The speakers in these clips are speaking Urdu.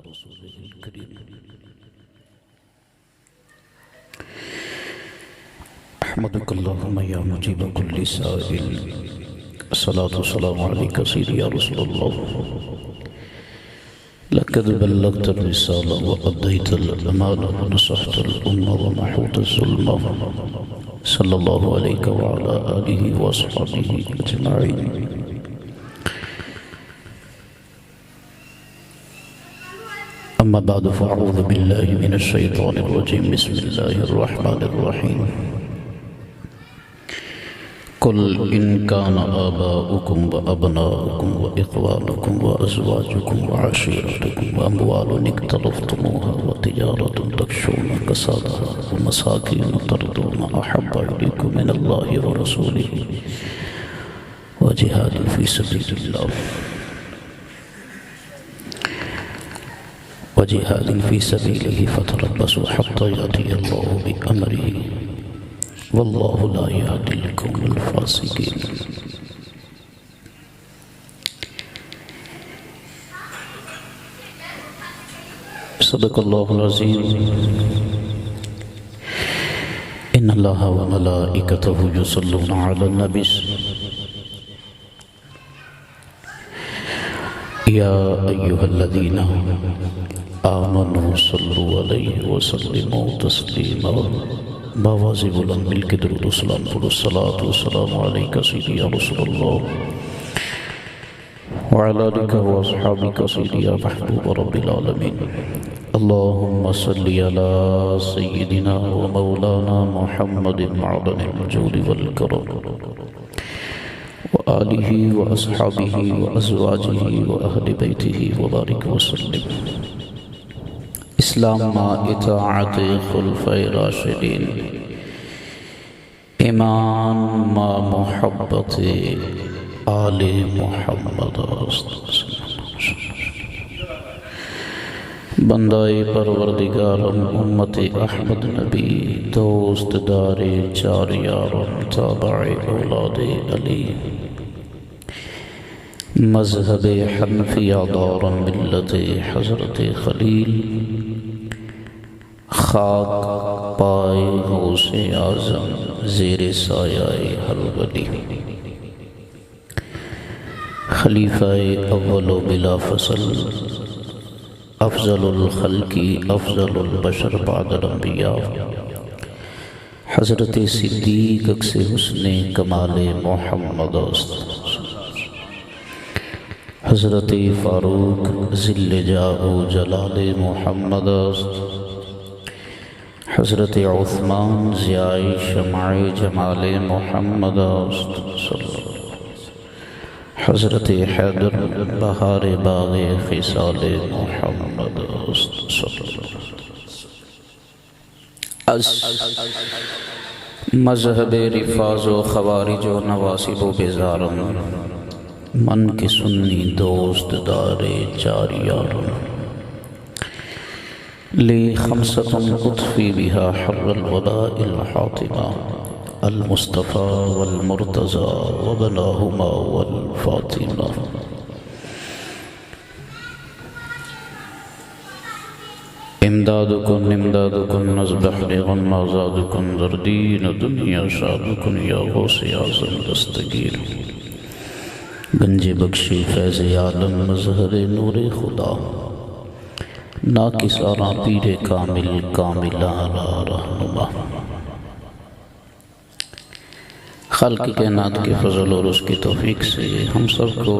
رسوله الكريم أحمدك اللهم يا مجيب كل سائل الصلاة والسلام عليك سيدي يا رسول الله لقد بلغت الرسالة وأديت الأمانة ونصحت الأمة ومحوت الظلمة صلى الله عليك وعلى آله وأصحابه أجمعين أما بعد فأعوذ بالله من الشيطان الرجيم بسم الله الرحمن الرحيم قل إن كان آباؤكم وأبناؤكم وإخوانكم وأزواجكم وعشيرتكم وأموال اقترفتموها وتجارة تخشون كسادها ومساكين ترضون أحب إليكم من الله ورسوله وجهاد في سبيل الله وجهاد في سبيله فتربصوا حتى يأتي الله بأمره والله لا يهدي القوم الفاسقين صدق الله العظيم إن الله وملائكته يصلون على النبي يا أيها الذين آمنوا صلوا عليه وسلموا تسليما باوازی بلند مل کے درود و سلام پڑھو الصلاة والسلام علیکہ سیدی یا رسول اللہ وعلى آلك وأصحابك سيدي يا محبوب رب العالمين اللهم صل على سيدنا ومولانا محمد معدن الجود والكرم وآله وأصحابه وأزواجه وأهل بيته وبارك وسلم اسلام ما اطاعت خلفاء راشدین ایمان ما محبت آل محمد بندہ پروردگارم امت احمد نبی دوست دار چار یارم تابع اولاد علی مذہب حنفیہ دارم ملت حضرت خلیل خاک پائے غوث اعظم زیر سایہ ہر ولی خلیفہ اول و بلا فصل افضل الخلق افضل البشر بعد الانبیاء حضرت صدیق اکس حسن کمال محمد حضرت فاروق ذل جاہ و جلال محمد حضرت عثمان ضیاء شمع جمال محمد حضرت حیدر بہار باغ خصال محمد مذہب رفاظ و خوارج و نواسب و بیزارم من کے سنی دوست دار چار یارم لی خمسة اطفی بها حر الولاء الحاطمہ المصطفى والمرتضى وبناهما والفاطمہ امدادکن امدادکن نذبح لغم آزادکن زردین دنیا شادکن یا غوث اعظم دستگیر گنج بخشی فیض عالم مظہر نور خدا ناکسارا پیر کامل کامل اعلی رہنما خالق کائنات کے فضل اور اس کی توفیق سے ہم سب کو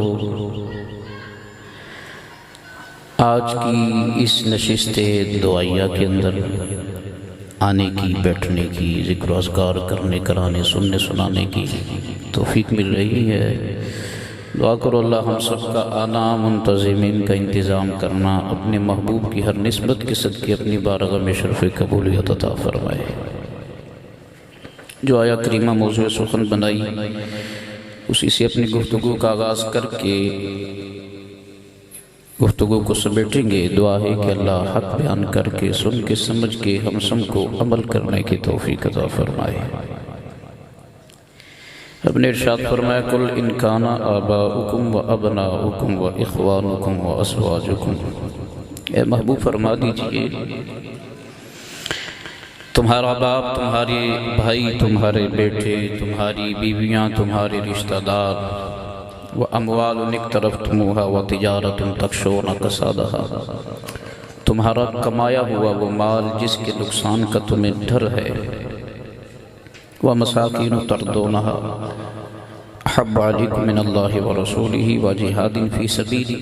آج کی اس نشست دعائیہ کے اندر آنے کی بیٹھنے کی ذکر و اذکار کرنے کرانے سننے سنانے کی توفیق مل رہی ہے دعا کرو اللہ ہم سب کا آنا منتظمین کا انتظام کرنا اپنے محبوب کی ہر نسبت کے صدقے اپنی بارگاہ میں شرف قبولیت عطا فرمائے جو آیا کریمہ موضوع سخن بنائی اسی سے اپنی گفتگو کا آغاز کر کے گفتگو کو سمیٹیں گے دعا ہے کہ اللہ حق بیان کر کے سن کے سمجھ کے ہم سب کو عمل کرنے کی توفیق عطا فرمائے اپنے ارشاد فرمایا قل ان کان آباؤکم و ابناؤکم و اخوانکم و ازواجکم اے محبوب فرما دیجئے تمہارا باپ، تمہارے بھائی، تمہارے بیٹے، تمہاری بیویاں، تمہارے رشتہ دار، وَأَمْوَالٌ اقْتَرَفْتُمُوهَا وَتِجَارَةٌ تَخْشَوْنَ كَسَادَهَا، تمہارا کمایا ہوا وہ مال جس کے نقصان کا تمہیں ڈر ہے، وَمَسَاكِينُ تَرْضَوْنَهَا احب علیکم من اللہ ورسولہ وجہاد فی سبیلہ،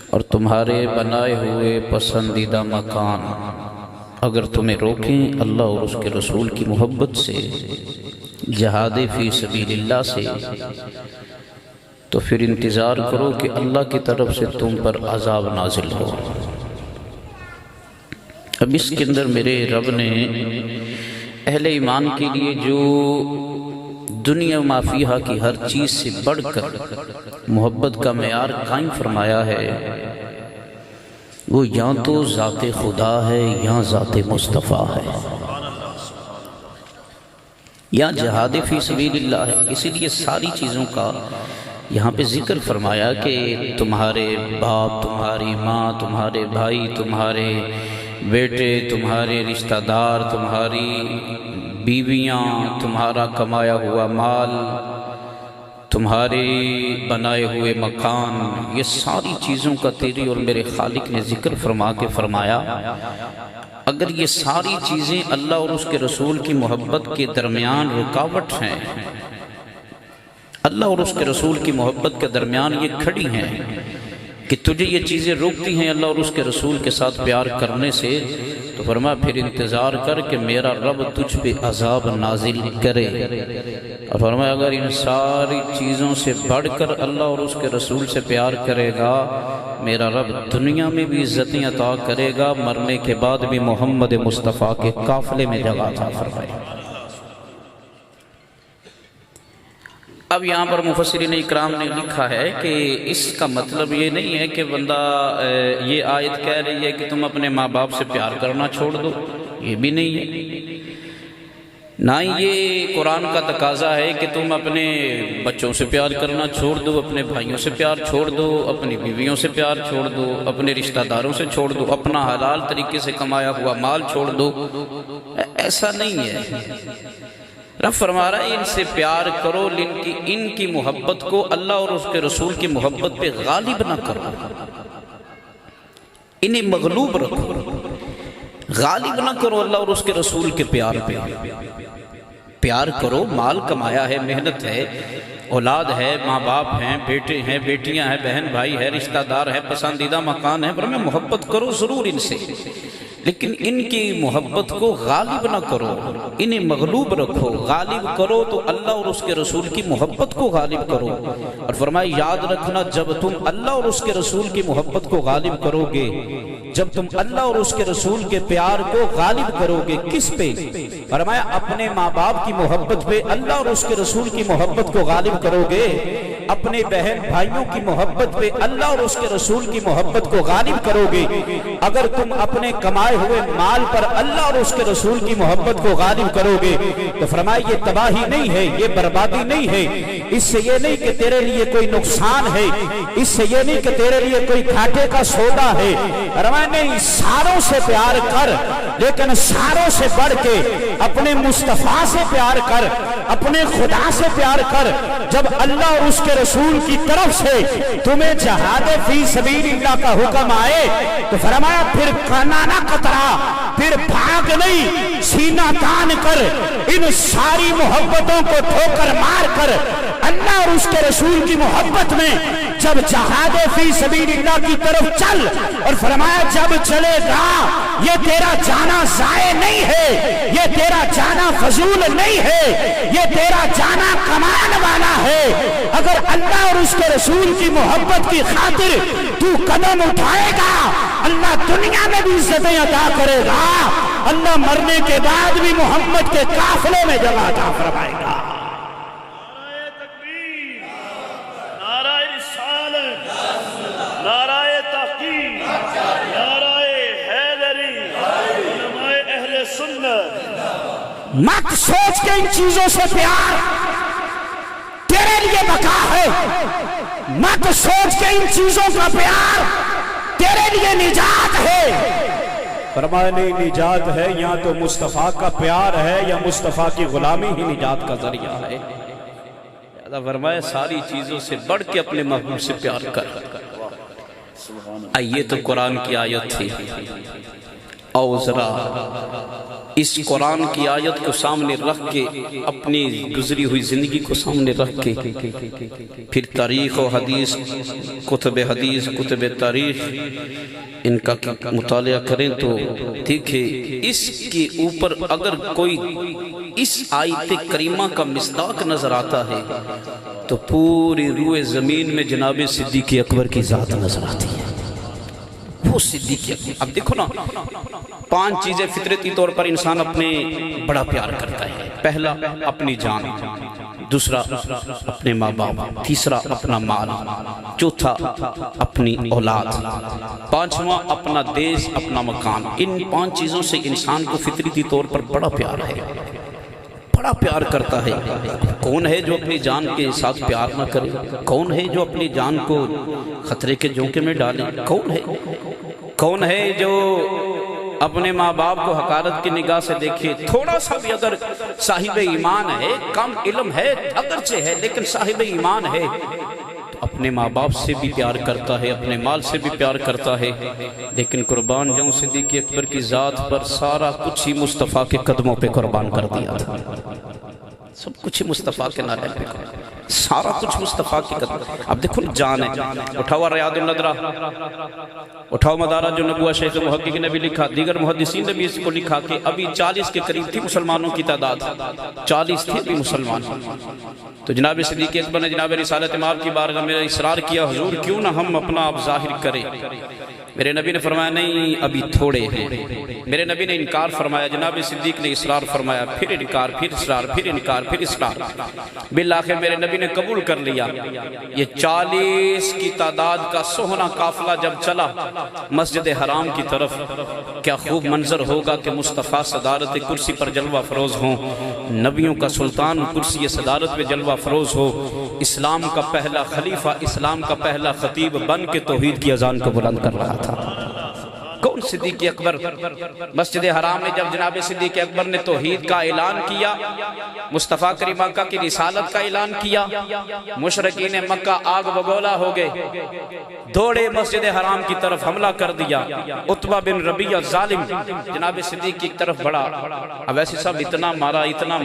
اور تمہارے بنائے ہوئے پسندیدہ مکان اگر تمہیں روکیں اللہ اور اس کے رسول کی محبت سے، جہاد فی سبیل اللہ سے، تو پھر انتظار کرو کہ اللہ کی طرف سے تم پر عذاب نازل ہو۔ اب اس کے اندر میرے رب نے اہل ایمان کے لیے جو دنیا ما فیہا کی ہر چیز سے بڑھ کر محبت کا معیار قائم فرمایا ہے، وہ یا تو ذات خدا ہے یا ذات مصطفیٰ ہے یا جہاد فی سبیل اللہ ہے۔ اسی لیے ساری چیزوں کا یہاں پہ ذکر فرمایا کہ تمہارے باپ، تمہاری ماں، تمہارے بھائی، تمہارے بیٹے، تمہارے رشتہ دار، تمہاری بیویاں، تمہارا کمایا ہوا مال، تمہارے بنائے ہوئے مکان، یہ ساری چیزوں کا تیری اور میرے خالق نے ذکر فرما کے فرمایا اگر یہ ساری چیزیں اللہ اور اس کے رسول کی محبت کے درمیان رکاوٹ ہیں، اللہ اور اس کے رسول کی محبت کے درمیان یہ کھڑی ہیں کہ تجھے یہ چیزیں روکتی ہیں اللہ اور اس کے رسول کے ساتھ پیار کرنے سے، تو فرمایا پھر انتظار کر کہ میرا رب تجھ پہ عذاب نازل کرے۔ اور فرمایا اگر ان ساری چیزوں سے بڑھ کر اللہ اور اس کے رسول سے پیار کرے گا، میرا رب دنیا میں بھی عزتیں عطا کرے گا، مرنے کے بعد بھی محمد مصطفیٰ کے قافلے میں جگہ عطا فرمائے۔ اب یہاں پر مفسرین اکرام نے لکھا ہے کہ اس کا مطلب یہ نہیں ہے کہ بندہ یہ آیت کہہ رہی ہے کہ تم اپنے ماں باپ سے پیار کرنا چھوڑ دو، یہ بھی نہیں ہے، نہ یہ قرآن کا تقاضا ہے کہ تم اپنے بچوں سے پیار کرنا چھوڑ دو، اپنے بھائیوں سے پیار چھوڑ دو، اپنی بیویوں سے پیار چھوڑ دو، اپنے رشتہ داروں سے چھوڑ دو، اپنا حلال طریقے سے کمایا ہوا مال چھوڑ دو، ایسا نہیں ہے۔ رب فرما رہا ہے ان سے پیار کرو، ان کی محبت کو اللہ اور اس کے رسول کی محبت پہ غالب نہ کرو، انہیں مغلوب رکھو، غالب نہ کرو اللہ اور اس کے رسول کے پیار پہ۔ پیار کرو، مال کمایا ہے، محنت ہے، اولاد ہے، ماں باپ ہیں، بیٹے ہیں، بیٹیاں ہیں، بہن بھائی ہے، رشتہ دار ہے، پسندیدہ مکان ہے، پر میں محبت کرو ضرور ان سے، لیکن ان کی محبت کو غالب نہ کرو، انہیں مغلوب رکھو۔ غالب کرو تو اللہ اور اس کے رسول کی محبت کو غالب کرو، اور فرمایا یاد رکھنا جب تم اللہ اور اس کے رسول کی محبت کو غالب کرو گے، جب تم اللہ اور اس کے رسول کے پیار کو غالب کرو گے، کس پہ؟ فرمایا اپنے ماں باپ کی محبت پہ اللہ اور اس کے رسول کی محبت کو غالب کرو گے، اپنے بہن بھائیوں کی محبت پہ اللہ اور اس کے رسول کی محبت کو غالب کرو گے، اگر تم اپنے کمائے ہوئے مال پر اللہ اور اس کے رسول کی محبت کو غالب کرو گے، تو فرمایا یہ تباہی نہیں ہے، یہ بربادی نہیں ہے، اس سے یہ نہیں کہ تیرے لیے کوئی نقصان ہے، اس سے یہ نہیں کہ تیرے لیے کوئی گھاٹے کا سودا ہے، فرمایا نہیں، ساروں سے پیار کر، لیکن ساروں سے بڑھ کے اپنے مصطفیٰ سے پیار کر، اپنے خدا سے پیار کر۔ جب اللہ اور اس کے رسول کی طرف سے تمہیں جہاد فی سبیل اللہ کا حکم آئے تو فرمایا پھر کانا نہ کترا، پھر بھاگ نہیں، سینہ تان کر، ان ساری محبتوں کو ٹھوکر مار کر اللہ اور اس کے رسول کی محبت میں جب جہاد فی سبیل اللہ کی طرف چل، اور فرمایا جب چلے گا یہ تیرا جانا ضائع نہیں ہے، یہ تیرا جانا فضول نہیں ہے، یہ تیرا جانا کمان والا ہے۔ اگر اللہ اور اس کے رسول کی محبت کی خاطر تو قدم اٹھائے گا، اللہ دنیا میں بھی عزتیں عطا کرے گا، اللہ مرنے کے بعد بھی محمد کے قافلے میں جگہ عطا فرمائے گا۔ مت سوچ کے ان چیزوں سے پیار تیرے لیے بقا ہے، مت سوچ کے ان چیزوں کا پیار تیرے لیے نجات ہے۔ فرمایا نہیں نجات ہے، یا تو مصطفیٰ کا پیار ہے یا مصطفیٰ کی غلامی ہی نجات کا ذریعہ ہے۔ فرمایا ساری چیزوں سے بڑھ کے اپنے محبوب سے پیار کر۔ یہ تو قرآن کی آیت تھی، اور ذرا اس قرآن کی آیت کو سامنے رکھ کے اپنی گزری ہوئی زندگی کو سامنے رکھ کے پھر تاریخ و حدیث، کتب حدیث، کتب تاریخ ان کا مطالعہ کریں تو دیکھیں اس کے اوپر اگر کوئی اس آیت کریمہ کا مصداق نظر آتا ہے تو پوری روئے زمین میں جناب صدیق اکبر کی ذات نظر آتی ہے۔ وہ صدیق اکبر، اب دیکھو نا، 5 چیزیں فطرتی طور پر انسان اپنے بڑا پیار کرتا ہے۔ پہلا اپنی جان، دوسرا اپنے ماں باپ، تیسرا اپنا مال، چوتھا اپنی اولاد، پانچواں اپنا دیش، اپنا مکان۔ ان 5 چیزوں سے انسان کو فطرتی طور پر بڑا پیار ہے، بڑا پیار کرتا ہے۔ کون ہے جو اپنی جان کے ساتھ پیار نہ کرے؟ کون ہے جو اپنی جان کو خطرے کے جھونکے میں ڈالے؟ کون ہے جو اپنے ماں باپ کو حقارت کی نگاہ سے دیکھے؟ تھوڑا سا بھی اگر صاحب ایمان ہے، کم علم ہے اگرچہ ہے لیکن صاحب ایمان ہے، تو اپنے ماں باپ سے بھی پیار کرتا ہے، اپنے مال سے بھی پیار کرتا ہے۔ لیکن قربان جاؤں صدیق اکبر کی ذات پر سارا کچھ ہی مصطفیٰ کے قدموں پہ قربان کر دیا تھا۔ سب کچھ ہی مصطفیٰ کے نعرے پہ، سارا کچھ مصطفیٰ کی قدم۔ اب دیکھو جان ہے، اٹھاؤ ریاض النظرہ، اٹھاؤ مدارج النبوہ، شیخ محقق نے بھی لکھا، دیگر محدثین نے بھی اس کو لکھا کہ ابھی 40 کے قریب تھی مسلمانوں کی تعداد، 40 تھی ابھی مسلمان۔ تو جناب صدیق اکبر نے جناب رسالت مآب کی بارگاہ میں اصرار کیا، حضور کیوں نہ ہم اپنا آپ ظاہر کریں؟ میرے نبی نے فرمایا نہیں ابھی تھوڑے ہیں۔ میرے نبی نے انکار فرمایا، جناب صدیق نے اصرار فرمایا، پھر انکار، پھر اصرار، پھر انکار، پھر اصرار۔ بالآخر میرے نبی نے قبول کر لیا۔ یہ 40 کی تعداد کا سہنا قافلہ جب چلا مسجد حرام کی طرف، کیا خوب منظر ہوگا کہ مصطفیٰ صدارت کرسی پر جلوہ فروز ہوں، نبیوں کا سلطان کرسی صدارت پہ جلوہ فروز ہو، اسلام کا پہلا خلیفہ، اسلام کا پہلا خطیب بن کے توحید کی اذان کو بلند کر رہا تھا۔ کون؟ صدیق اکبر۔ مسجد حرام میں جب جناب صدیق اکبر نے توحید کا اعلان کیا، مصطفیٰ کریم آقا کی رسالت کا اعلان کیا، مشرکین مکہ آگ بگولا ہو گئے، دوڑے مسجد حرام کی طرف حملہ کر دیا۔ عتبہ بن ربیعہ ظالم جناب صدیق کی طرف بڑھا، اب ایسے سب اتنا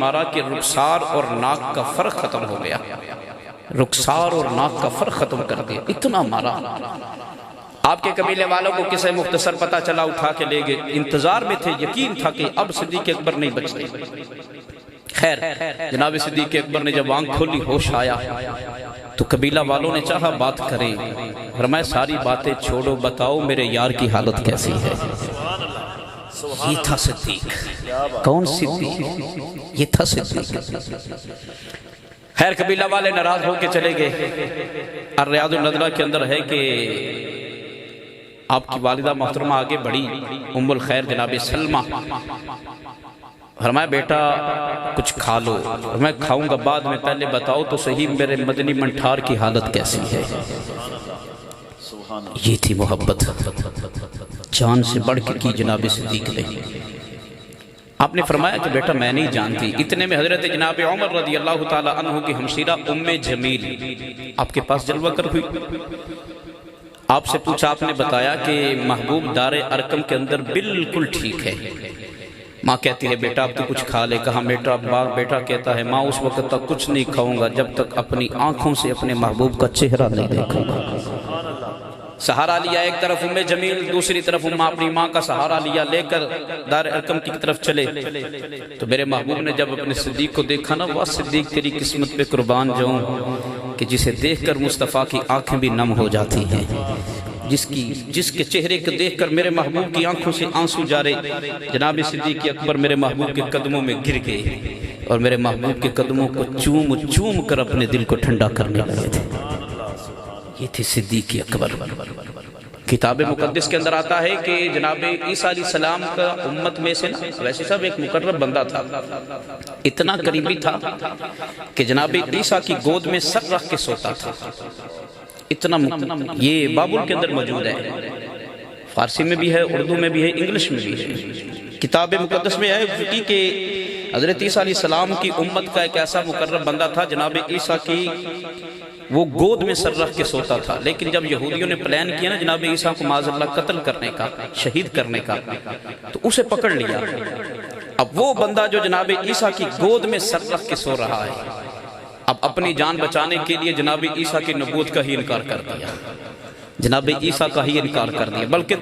مارا کہ رخسار اور ناک کا فرق ختم ہو گیا، رخسار اور ناک کا فرق ختم کر دیا، اتنا مارا۔ آپ کے قبیلے والوں کو کسے مختصر پتہ چلا، اٹھا کے لے گئے، انتظار میں تھے، یقین تھا کہ اب صدیق اکبر نہیں بچتے۔ خیر جناب صدیق اکبر نے جب آنکھ کھولی، ہوش آیا تو قبیلہ والوں نے چاہا بات کریں، فرمایا ساری باتیں چھوڑو، بتاؤ میرے یار کی حالت کیسی ہے۔ یہ تھا صدیق۔ کون صدیق؟ یہ تھا صدیق۔ خیر قبیلہ والے ناراض ہو کے چلے گئے۔ ریاض النظرہ کے اندر ہے کہ آپ کی والدہ محترمہ آگے بڑھی، ام الخیر جناب سلمہ، فرمایا بیٹا کچھ کھا لو۔ میں کھاؤں گا بعد میں، پہلے بتاؤ تو صحیح میرے مدنی منٹھار کی حالت کیسی ہے۔ یہ تھی محبت، جان سے بڑھ کے کی جناب صدیق نے۔ آپ نے فرمایا کہ بیٹا میں نہیں جانتی۔ اتنے میں حضرت جناب عمر رضی اللہ تعالی عنہ کی ہمشیرہ ام جمیل آپ کے پاس جلوہ کر ہوئی۔ آپ سے پوچھا، آپ نے بتایا کہ محبوب دار ارقم کے اندر بالکل ٹھیک ہے۔ ماں کہتی ہے بیٹا اب تو کچھ کھا لے۔ کہا بیٹا کہتا ہے ماں اس وقت تک کچھ نہیں کھاؤں گا جب تک اپنی آنکھوں سے اپنے محبوب کا چہرہ نہیں دیکھوں گا۔ سہارا لیا، ایک طرف ام جمیل، دوسری طرف اپنی ماں کا سہارا لیا، لے کر دار ارقم کی طرف چلے۔ تو میرے محبوب نے جب اپنے صدیق کو دیکھا نا، وہ صدیق تیری قسمت پہ قربان جاؤں کہ جسے دیکھ کر مصطفیٰ کی آنکھیں بھی نم ہو جاتی ہیں، جس کے چہرے کو دیکھ کر میرے محبوب کی آنکھوں سے آنسو جارے۔ جناب صدیق اکبر میرے محبوب کے قدموں میں گر گئے اور میرے محبوب کے قدموں کو چوم کر اپنے دل کو ٹھنڈا کرنے لگے تھے۔ یہ تھی صدیق اکبر۔ کتاب مقدس کے اندر آتا ہے کہ جناب عیسیٰ علیہ السلام کا امت میں سے نا، ویسے سب ایک مقرب بندہ تھا، اتنا قریبی تھا کہ جناب عیسیٰ کی گود میں سر رکھ کے سوتا تھا۔ اتنا یہ بابل کے اندر موجود ہے، فارسی میں بھی ہے، اردو میں بھی ہے، انگلش میں بھی ہے۔ کتاب مقدس میں ہے کہ حضرت عیسیٰ علیہ السلام کی امت کا ایک ایسا مقرب بندہ تھا، جناب عیسیٰ کی وہ گود میں سر رکھ کے سوتا تھا، لیکن جب یہودیوں نے پلان کیا نا جناب عیسیٰ کو معاذ اللہ قتل کرنے کا، شہید کرنے کا، تو اسے پکڑ لیا۔ اب وہ بندہ جو جناب عیسیٰ کی گود میں سر رکھ کے سو رہا ہے، اب اپنی جان بچانے کے لیے جناب عیسیٰ کی نبوت کا ہی انکار کر دیا، جناب عیسیٰ کا ہی انکار کر دیا، بلکہ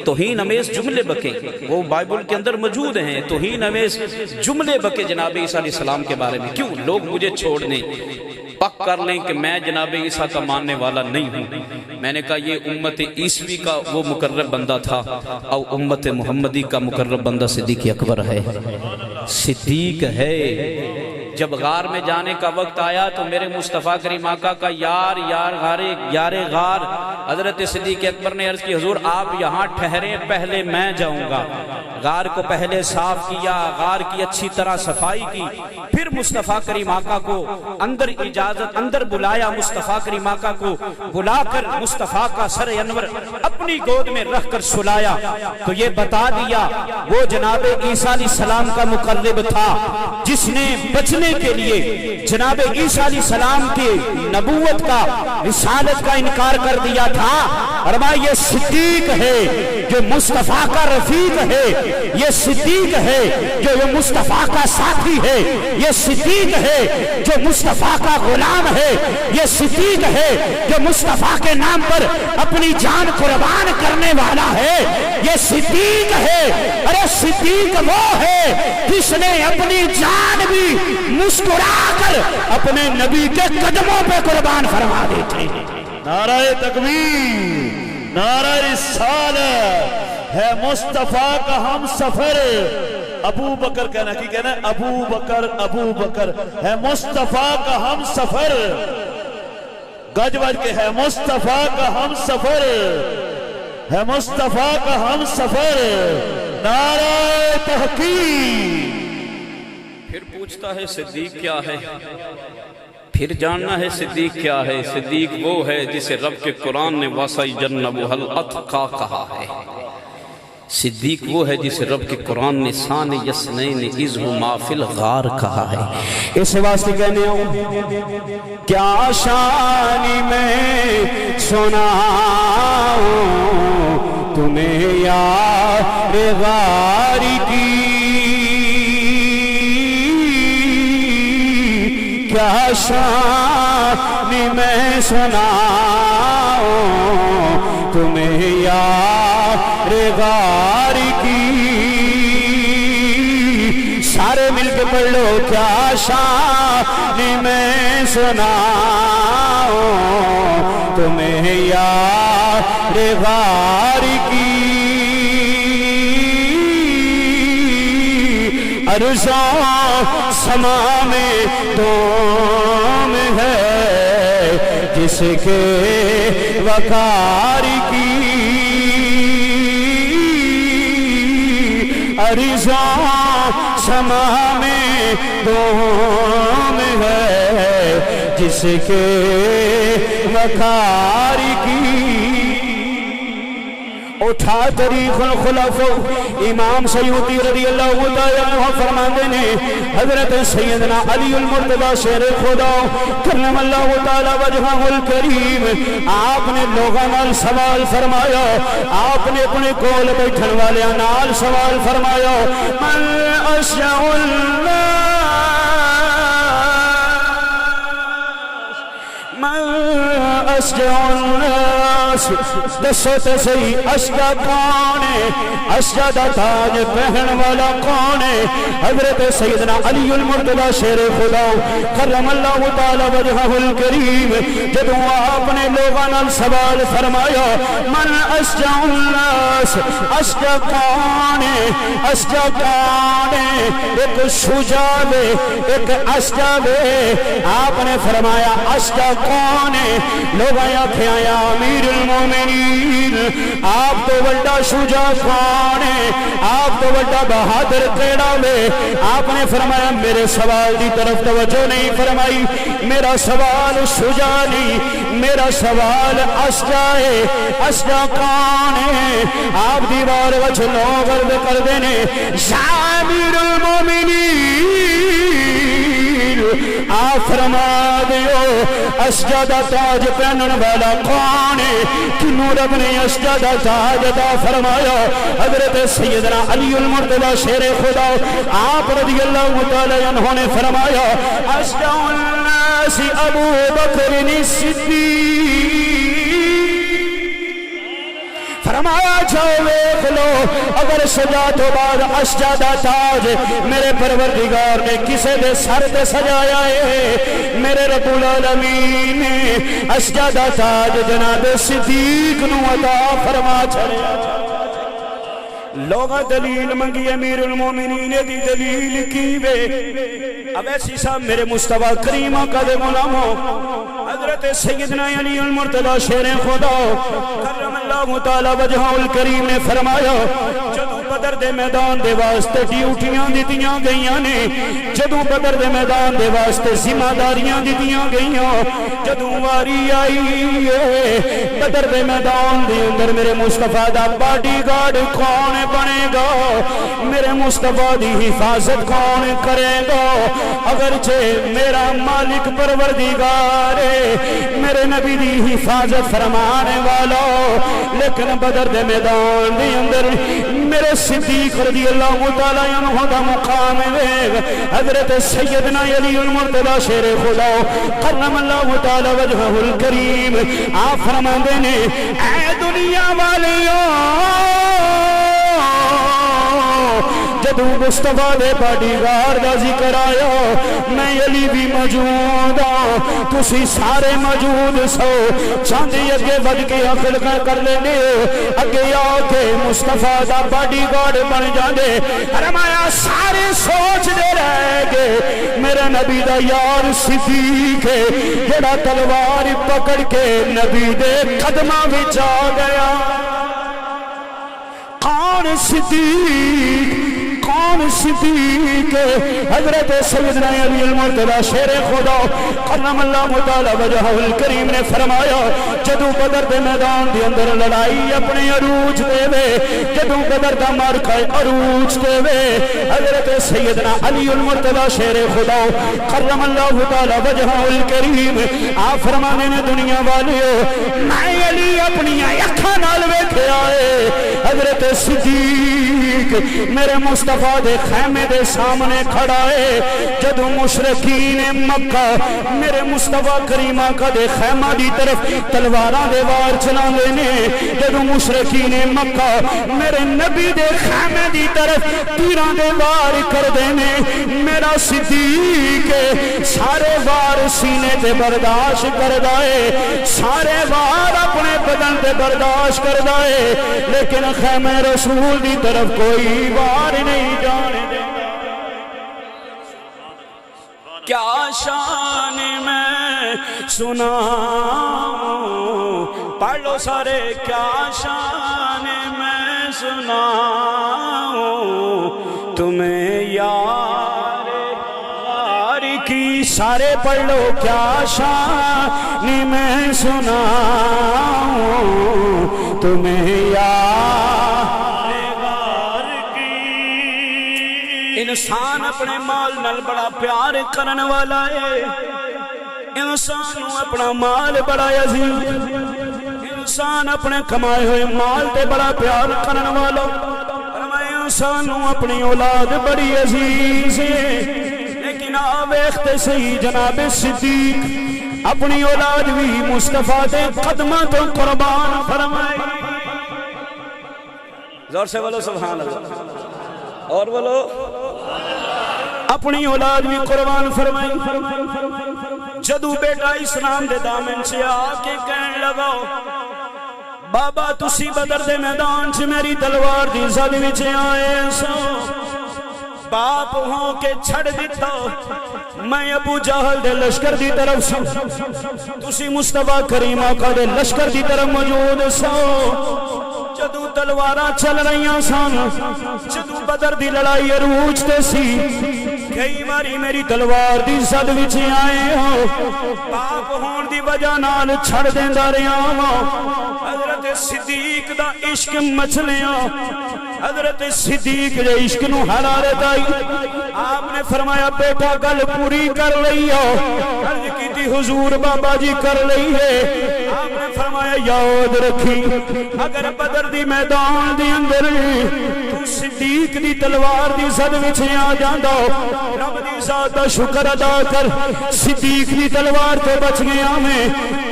توہین امیز جملے بکے، وہ بائبل کے اندر موجود ہیں، توہین امیز جملے بکے جناب عیسیٰ علیہ السلام کے بارے میں۔ کیوں؟ لوگ مجھے چھوڑ دیں، پک کر لیں کہ میں جناب عیسیٰ کا ماننے والا نہیں ہوں۔ میں نے کہا یہ امت عیسوی کا وہ مقرب بندہ تھا، اور امت محمدی کا مقرب بندہ صدیق اکبر ہے، صدیق ہے۔ جب غار میں جانے کا وقت آیا تو میرے مصطفیٰ کریم آقا کا یار غار حضرت صدیق اکبر نے عرض کی حضور آپ یہاں ٹھہریں، پہلے میں جاؤں گا۔ غار کو پہلے صاف کیا، غار کی اچھی طرح صفائی کی، پھر مصطفیٰ کریم آقا کو اندر بلایا، مصطفیٰ کریم آقا کو بلا کر مصطفیٰ کا سر انور اپنی گود میں رکھ کر سلایا، تو یہ بتا دیا وہ جناب عیسیٰ علیہ السلام کا مقرب تھا جس نے بچنے کے لیے جناب عیسیٰ علیہ السلام کی نبوت کا، رسالت کا انکار کر دیا تھا۔ اور یہ صدیق ہے جو مصطفیٰ کا رفیق ہے، یہ صدیق ہے جو مصطفیٰ کا ساتھی ہے، یہ صدیق ہے جو مصطفیٰ کا غلام ہے، یہ صدیق ہے جو مصطفیٰ کے نام پر اپنی جان قربان کرنے والا ہے، یہ صدیق ہے۔ ارے صدیق وہ ہے جس نے اپنی جان بھی مسکرا کر اپنے نبی کے قدموں پہ قربان فرما دی تھی۔ نعرہ تکبیر، نعرہ رسالت ہے مصطفیٰ کا ہم سفر۔ ابو بکر کہنا کی کہنا ہے، ابو بکر ہے مصطفیٰ کا ہم سفر، گج بج کے ہے مصطفیٰ کا ہم سفر، ہے مصطفیٰ کا ہم سفر۔ نعرہ تحقیق۔ پھر پوچھتا ہے صدیق کیا ہے؟ پھر جاننا ہے صدیق کیا ہے؟ صدیق وہ ہے جسے رب کے قرآن نے وَاسَيْ جَنَّبُهَا الْأَتْقَى کہا ہے۔ صدیق وہ ہے جسے رب کے قرآن نے سان یسنین اذ ہما فی الغار کہا ہے۔ اس واسطے کہنے ہوں کیا شانی میں سناؤں تمہیں یار غاری کی، کیا شان میں سناؤں تمہیں یار غار کی، سارے مل کے پڑھ لو، کیا شان میں سناؤں تمہیں یار غار کی، عرشوں سما میں تم ہے جس کے وقار کی، عرشوں سما میں تم ہے جس کے وقار کی۔ اٹھا تاریخ الخلفاء امام سیوطی رضی اللہ تعالیٰ عنہ فرماندے نے حضرت سیدنا علی المرتضی شیر خدا کرم اللہ تعالیٰ وجہہ الکریم، آپ نے لوگوں نال سوال فرمایا، آپ نے اپنے کول بیٹھن والے نال سوال فرمایا، من اشجع الناس، من اشجع الناس، دسو تے صحیح اشجع کون ہے؟ اشجع دا تاج پہن والا کون ہے؟ حضرت سیدنا علی المرتضی شیر خدا کرم اللہ تعالی وجہہ الکریم، جدو آپ نے لوگوں نال سوال فرمایا من اشجع الناس، اشجع کون ہے؟ اشجع کون ہے؟ ایک شجاع ایک اشجع، آپ نے فرمایا اشجع کون ہے؟ لوگ آکھیا یا امیر المومنین آپ تو بڑا شجاع کون ہے، آپ تو بڑا بہادر کیڑا وے؟ آپ نے فرمایا میرے سوال دی طرف توجہ نہیں فرمائی، میرا سوال شجاع نہیں، میرا سوال اشجع ہے۔ اشجع کون ہے؟ آپ دیوار وچ لوگ عرض کر دینے یا امیر المومنین آپ فرما دیو اشجع دا تاج پہنن والا کون ہے؟ کنوں رب نے اشجع دا تاج عطا فرمایا؟ حضرت سیدنا علی المرتضی شیر خدا آپ رضی اللہ تعالی عنہ نے فرمایا اشجع الناس ابو بکر الصدیق، فرمایا جاؤ دیکھ لو اگر سجا تو بعد اشجع دا تاج میرے پروردگار نے کسے دے سر تے سجایا ہے، میرے رب العالمین نے اشجع دا تاج جناب صدیق نو عطا فرما چھڑیا۔ لوگا دلیل منگی امیر المومنین دی دلیل کی وے؟ اب ایسی صاحب میرے مصطفیٰ کریمہ کا دے غلاموں حضرت سیدنا علی المرتضی شیر خدا کرم اللہ تعالی وجہہ الکریم نے فرمایا جدو بدر دے میدان دے واسطے ڈیوٹیاں دیتیاں گئیاں نے، جدو بدر دے میدان دے واسطے ذمہ داریاں دیتیاں گئیاں، جدو واری آئی ہے بدر دے میدان دے اندر میرے مصطفیٰ دا باڈی گارڈ کون بنے گا، میرے مصطفیٰ دی حفاظت کون کرے گا؟ اگرچہ میرا مالک پروردگار میرے نبی دی حفاظت فرمانے والا، لیکن بدر دے میدان دے اندر میرے صدیق رضی اللہ تعالی عنہ دا مقام ہے۔ حضرت سیدنا علی المرتضی شیر خدا کرم اللہ تعالی وجہہ الکریم آپ فرماندے نے اے دنیا والیوں جدو مصطفیٰ دے باڈی گارڈ دا ذکر آیا میں علی بھی موجود ہوں، تسی سارے موجود سو، چاندی اگے بڑھ کے عقل کر لینے اگے آ کے مصطفیٰ دا باڈی گارڈ بن جاندے، فرمایا سارے سوچ دے رہ گے میرا نبی دا یار صدیق ہے جڑا تلوار پکڑ کے نبی دے قدماں وچ آ گیا۔ کون صدیق؟ کون صدیق؟ حضرت سیدنا علی المرتضی شیر خدا کرم اللہ تعالی وجہہ الکریم نے فرمایا جدو بدر دے میدان دے اندر لڑائی اپنے عروج دے وے، جدو بدر دا مارکہ عروج دے وے، حضرت سیدنا علی المرتضی شیر خدا کرم اللہ تعالی وجہہ الکریم آپ فرمانے نے دنیا والیو میں علی اپنی اکھاں نال ویکھیا ہے حضرت صدیق میرے مصطفیٰ دے خیمے دے سامنے کھڑا ہے، جدو مشرکین مکہ میرے مصطفیٰ کریمہ کا دے خیمہ دی طرف تلواراں دے وار چلا لینے، جدو مشرکین مکہ میرے نبی دے خیمے دی طرف تیراں دے وار کر دینے، میرا صدیق سارے وار سینے تے برداشت کر دائے، سارے وار اپنے بدن تے برداشت کر دائے، لیکن خیمہ رسول دی طرف کوئی وار نہیں جانے دے۔ کیا شان میں سناؤں، پڑھ لو سارے کیا شان میں سناؤں تمہیں یار کی، سارے پڑھ لو کیا شان میں سناؤں تمہیں یار کی۔ انسان اپنے مال نال بڑا پیار کرن والا ہے، انسان اپنا مال بڑا عزیز، انسان اپنے کمائے ہوئے مال تے بڑا پیار کرن والا، انسان اپنی اولاد بڑی عزیز ہے، لیکن آویختے صحیح جناب صدیق اپنی اولاد بھی مصطفیٰ دے قدمہ تو قربان فرمائے۔ زور سے بولو سبحان اللہ، اور بولو اپنی اولاد بھی قربان فرمائی۔ جدو بیٹا اسلام دے دامن سے آ کے کہنے لگاؤ بابا تسی بدر دے میدان سے میری تلوار دی زد وچ آئے سو، باپ ہو کے چھڑ دیتا میں ابو جہل دے لشکر دی طرف سو تسی مصطفیٰ کریم آقا دے لشکر دی طرف موجود سو جدو تلوارا چل رہیاں سان جدو بدر دی لڑائی عروج تے سی کئی باری میری تلوار دی زد وچ آئے ہو باپ ہون دی وجہ نال چھڑ دیندا رہیا ہوں حضرت صدیق دا عشق مچلیاں حضرت صدیق دے عشق نو حرارت آئی آپ نے فرمایا بیٹا گل پوری کر لئی ہو عرض کی تھی حضور بابا جی کر لئی ہے آپ نے فرمایا یاد رکھی اگر بدر دی میدان دی اندر تو صدیق دی تلوار دی زد وچ آ جاندا رب دی ذات دا شکر ادا کر صدیق دی تلوار تے بچ گیا میں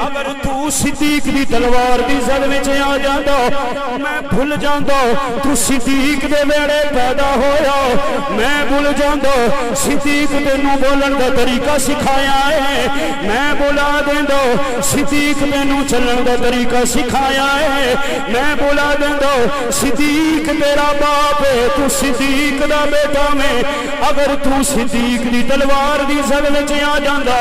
اگر تو صدیق دی تلوار دی زد وچ آ جاندا میں بھول جاندا تو صدیق دے ویڑے پیدا ہویا میں بھول جاندا صدیق تینوں بولن دا طریقہ سکھایا ہے میں بولا دیندا صدیق تینوں چلن دا طریقہ سکھایا ہے میں بولا دیندا صدیق تیرا باپ ہے تو صدیق دا بیٹا میں اگر تو صدیق دی تلوار دی زد وچ آ جاندا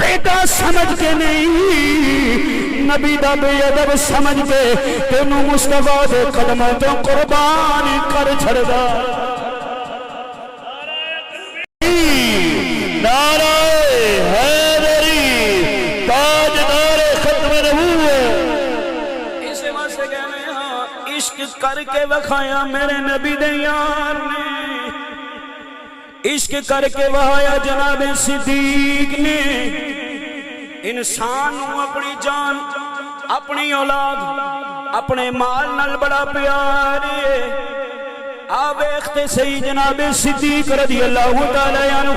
بیٹا سمجھ کے نہیں نبی دا بے ادب سمجھ کے تینوں مصطفیٰ دے قدموں تو قربان کر چھڑدا نعرہ حیدری تاجدار ختم نبوت اسے واسطے کہنے ہاں عشق کر کے وکھایا میرے نبی دے یار نے عشق کر کے وہایا جناب صدیق نے انسان اپنی جان اپنی اولاد اپنے مال نال بڑا پیار ہے آویختے صحیح جناب صدیق رضی اللہ تعالی عنہ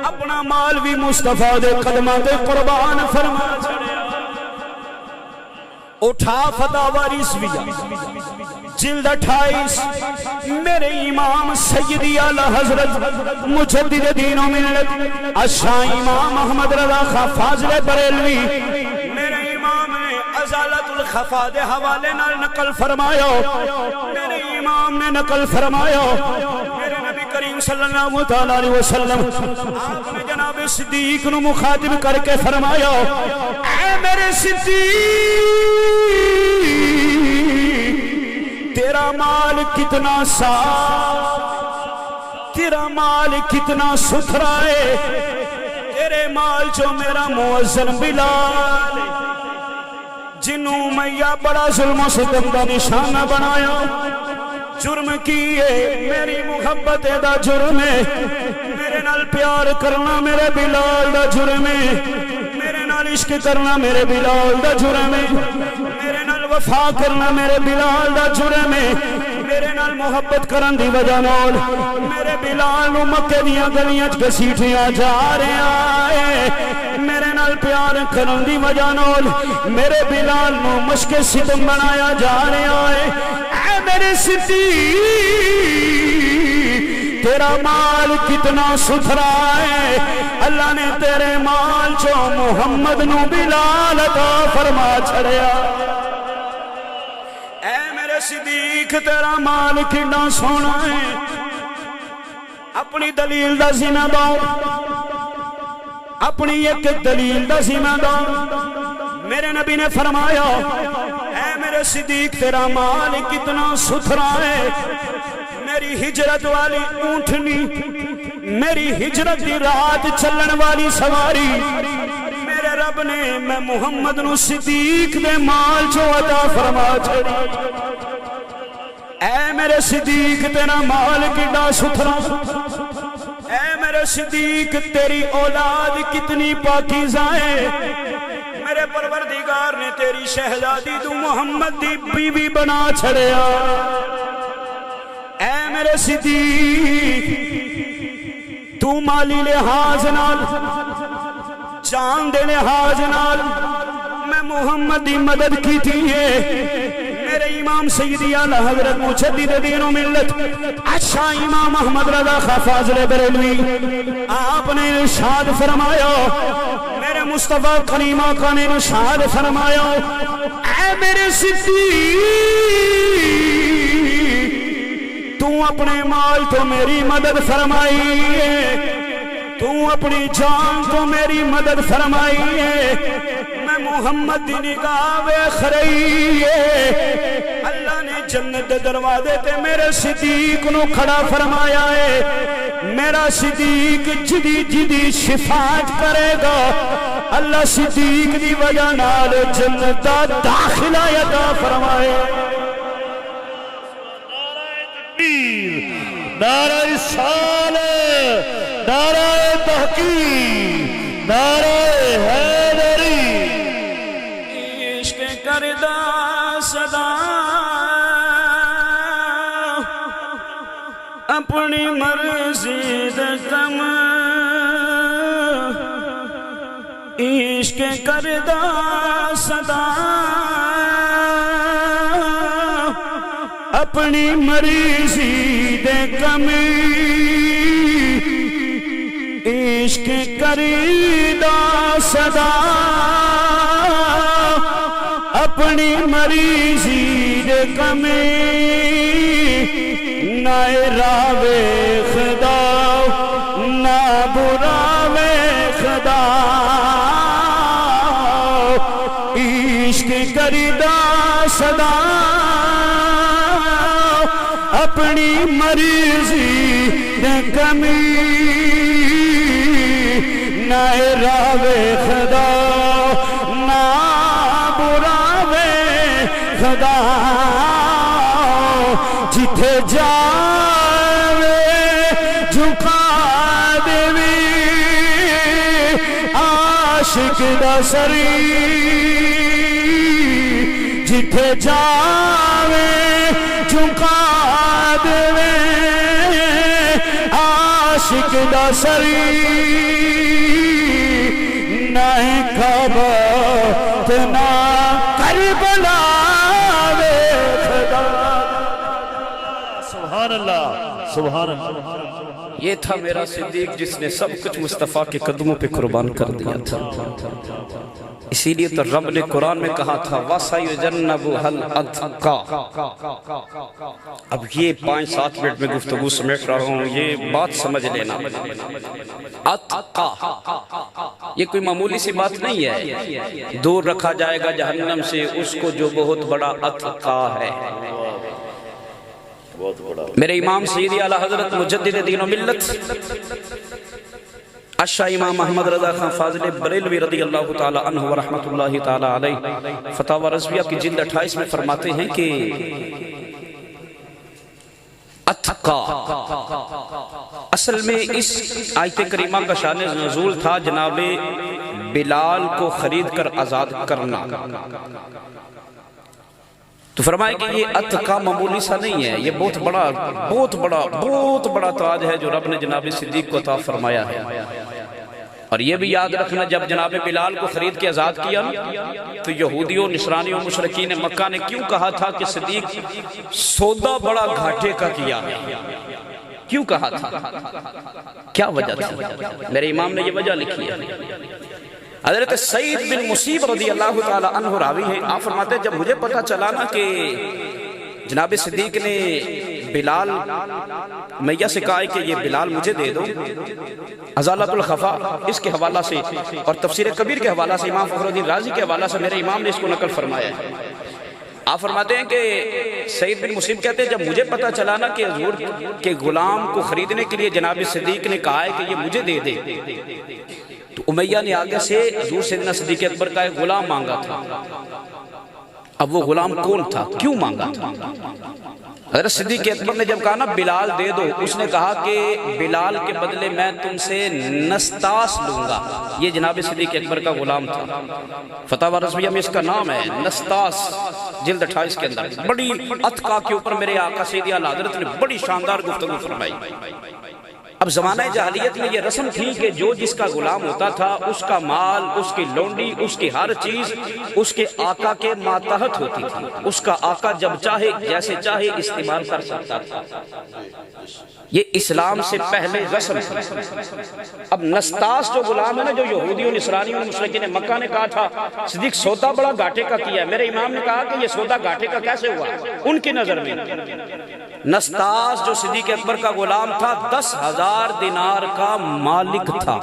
اپنا مال بھی مصطفیٰ دے قدمہ دے قربان فرما چھڑیا اٹھا فتاوی رضویہ جلد 28 میرے امام سیدی اعلی حضرت مجدد دین و ملت اشاہ امام محمد رضا خان فاضل بریلوی میرے امام نے ازالت الخفا دے حوالے نال نقل فرمایا میرے امام نے نقل فرمایا میرے نبی کریم صلی اللہ علیہ وسلم آپ نے جناب صدیق نو مخاطب کر کے فرمایا اے میرے صدیق تیرا مال کتنا صاف تیرا مال کتنا ستھرا ہے تیرے مال جو میرا مؤذن بلال جنوں میں بڑا ظلم و ستم دا نشانہ بنایا جرم کیے میری محبت دا جرم ہے میرے نال پیار کرنا میرے بلال دا جرم ہے میرے نال عشق کرنا میرے بلال دا جرم ہے میرے نال وفا کرنا میرے بلال دا جرم ہے میرے نال محبت کرن دی وجہ نال میرے بلال نو مکے دیاں گلیاں چ گھسیٹیاں جا رہا ہے میرے نال پیار کرن دی وجہ نال میرے بلال نو مشک ستم بنایا جا رہا ہے اے میرے صدیق تیرا مال کتنا ستھرا ہے اللہ نے تیرے مال جو محمد نو بلال عطا فرما چھڑیا اے میرے صدیق تیرا مال کتنا سونا ہے اپنی دلیل دا ذمہ دار اپنی ایک دلیل دا ذمہ دار میرے نبی نے فرمایا اے میرے صدیق تیرا مال کتنا ستھرا ہے میری ہجرت والی اونٹنی میری ہجرت دی رات چلن والی سواری میرے رب نے میں محمد نو صدیق دے مال چو عطا فرما چھڑی اے میرے صدیق تیرا مال کتنا ستھرا اے میرے صدیق تیری اولاد کتنی پاکیزہ ہے میرے پروردگار نے تیری شہزادی تو محمد دی بیوی بنا چھڑیا اے میرے صدیق تو مالی لحاظ نال جان دے لحاظ نال میں محمد دی مدد کی تھی میرے امام سیدی اعلی حضرت مجدد دین و ملت اشاہ امام محمد رضا خان فاضل بریلوی آپ نے ارشاد فرمایا میرے مصطفیٰ کریم آقا نے ارشاد فرمایا اے میرے صدیق تو تو اپنے مال تو میری مدد فرمائیے، تو اپنی جان تو میری مدد فرمائیے، میں محمد دی نگاہ ویکھ رہی ہے۔ اللہ نے جنت دے دروازے تے میرے صدیق نو کھڑا فرمایا ہے، میرا صدیق جدی جدی شفاعت کرے گا، اللہ صدیق دی وجہ نال جنت دا داخلہ عطا فرمائے۔ نعرہ رسالت، نعرہ تحقیق، نعرہ حیدری۔ عشق کردہ صدا اپنی مرضی دے کم، عشق کردہ صدا اپنی مرضی دے کم، عشق کردہ صدا اپنی مرضی دے کم، نہ راوے خدا نہ براوے خدا، عشق کردہ صدا اپنی مرضی دے کم، نہ راوے خدا نہ براوے خدا، جتھے جاوے جھکا دیوی عاشق دا سری، جتھے جاوے جھکا دیوی عاشق دا سری، نہ کعبہ تے نہ کربلا سبحان اللہ، سبحان اللہ۔ یہ تھا میرا صدیق جس نے سب کچھ مصطفیٰ کے قدموں پہ قربان کر دیا تھا۔ اسی لیے تو رب نے قرآن میں کہا تھا وَسَيُجَنَّبُهَا الْأَتْقَى۔ اب یہ 5-7 منٹ میں گفتگو سمیٹ رہا ہوں، یہ بات سمجھ لینا۔ اتقا یہ کوئی معمولی سی بات نہیں ہے، دور رکھا جائے گا جہنم سے اس کو جو بہت بڑا اتقا ہے۔ میرے امام سیدی اعلیٰ حضرت مجدد دین و ملت اشاہ امام محمد رضا خان فاضل بریلوی رضی اللہ تعالی عنہ ورحمت اللہ تعالی علیہ فتاوی رضویہ کی جلد 28 میں فرماتے ہیں کہ اتقا اصل میں اس آیت کریمہ کا شان نزول تھا جناب بلال کو خرید کر آزاد کرنا۔ تو فرمائے کہ یہ اتقا معمولی سا نہیں ہے، یہ بہت بڑا تاج ہے جو رب نے جناب صدیق کو عطا فرمایا ہے۔ اور یہ بھی یاد رکھنا جب جناب بلال کو خرید کے آزاد کیا تو یہودیوں نصرانیوں مشرکین مکہ نے کیوں کہا تھا کہ صدیق سودا بڑا گھاٹے کا کیا ہے؟ کیوں کہا تھا؟ کیا وجہ تھی؟ میرے امام نے یہ وجہ لکھی ہے۔ حضرت سعید بن مسیب رضی اللہ تعالی عنہ راوی ہیں، آپ فرماتے ہیں جب مجھے پتا چلا نا کہ جناب صدیق نے بلال میہ سے کہا ہے کہ یہ بلال مجھے دے دو، ازالت الخفا اس کے حوالہ سے اور تفسیر کبیر کے حوالہ سے امام فخر الدین رازی کے حوالہ سے میرے امام نے اس کو نقل فرمایا ہے۔ آپ فرماتے ہیں کہ سعید بن مسیب کہتے ہیں جب مجھے پتا چلا نا کہ حضور کے غلام کو خریدنے کے لیے جناب صدیق نے کہا ہے کہ یہ مجھے دے دے، تو امیہ نے آگے سے حضور سیدنا صدیق اکبر کا ایک غلام مانگا تھا۔ اب وہ غلام کون تھا؟ کیوں مانگا تھا؟ حضرت صدیق اکبر نے جب کہا نا بلال دے دو، اس نے کہا کہ بلال کے بدلے میں تم سے نستاس لوں گا۔ یہ جناب صدیق اکبر کا غلام تھا، فتاوی رضویہ میں اس کا نام ہے نستاس، جلد 28 کے اندر۔ بڑی اتقا کے اوپر میرے آقا سیدی اعلیٰ حضرت نے بڑی شاندار گفتگو فرمائی۔ اب زمانہ جاہلیت میں یہ رسم تھی کہ جو جس کا غلام ہوتا تھا اس کا مال، اس کی لونڈی، اس کی ہر چیز اس کے آقا کے ماتحت ہوتی تھی. اس کا آقا جب چاہے جیسے چاہے استعمال کر سکتا تھا. یہ اسلام سے پہلے رسم تھی. اب نستاس جو غلام ہے نا، جو یہودیوں نصرانیوں مشرکین مکہ نے کہا تھا صدیق سودا بڑا گھاٹے کا کیا ہے، میرے امام نے کہا کہ یہ سودا گھاٹے کا کیسے ہوا؟ ان کی نظر میں نستاس جو صدیق اکبر کا غلام تھا 10,000 دینار کا مالک تھا.